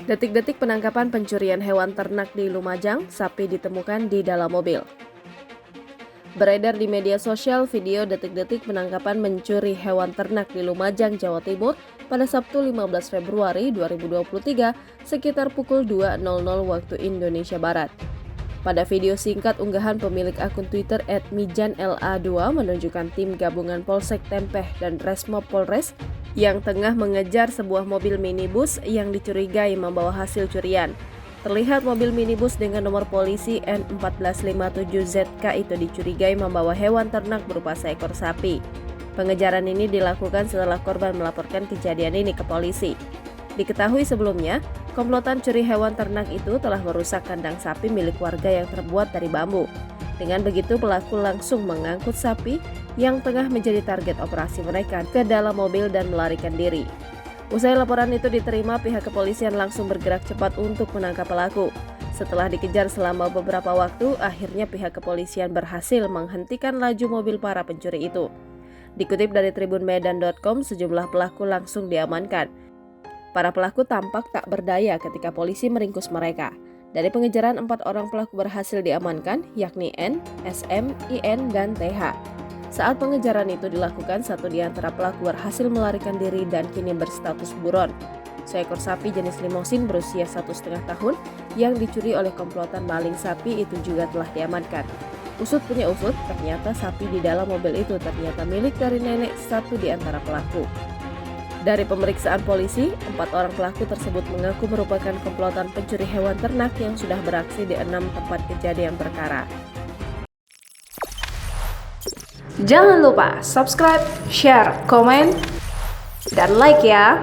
Detik-detik penangkapan pencurian hewan ternak di Lumajang, sapi ditemukan di dalam mobil. Beredar di media sosial video detik-detik penangkapan mencuri hewan ternak di Lumajang, Jawa Timur pada Sabtu 15 Februari 2023 sekitar pukul 2.00 waktu Indonesia Barat. Pada video singkat unggahan pemilik akun Twitter @mijanla2 menunjukkan tim gabungan Polsek Tempeh dan Resmob Polres yang tengah mengejar sebuah mobil minibus yang dicurigai membawa hasil curian. Terlihat mobil minibus dengan nomor polisi N1457ZK itu dicurigai membawa hewan ternak berupa seekor sapi. Pengejaran ini dilakukan setelah korban melaporkan kejadian ini ke polisi. Diketahui sebelumnya, komplotan curi hewan ternak itu telah merusak kandang sapi milik warga yang terbuat dari bambu. Dengan begitu, pelaku langsung mengangkut sapi yang tengah menjadi target operasi mereka ke dalam mobil dan melarikan diri. Usai laporan itu diterima, pihak kepolisian langsung bergerak cepat untuk menangkap pelaku. Setelah dikejar selama beberapa waktu, akhirnya pihak kepolisian berhasil menghentikan laju mobil para pencuri itu. Dikutip dari tribunmedan.com, sejumlah pelaku langsung diamankan. Para pelaku tampak tak berdaya ketika polisi meringkus mereka. Dari pengejaran, 4 orang pelaku berhasil diamankan, yakni N, SM, IN, dan TH. Saat pengejaran itu dilakukan, satu di antara pelaku berhasil melarikan diri dan kini berstatus buron. Seekor sapi jenis limosin berusia 1,5 tahun yang dicuri oleh komplotan maling sapi itu juga telah diamankan. Usut punya usut, ternyata sapi di dalam mobil itu ternyata milik dari nenek satu di antara pelaku. Dari pemeriksaan polisi, 4 orang pelaku tersebut mengaku merupakan komplotan pencuri hewan ternak yang sudah beraksi di 6 tempat kejadian perkara. Jangan lupa subscribe, share, komen, dan like ya!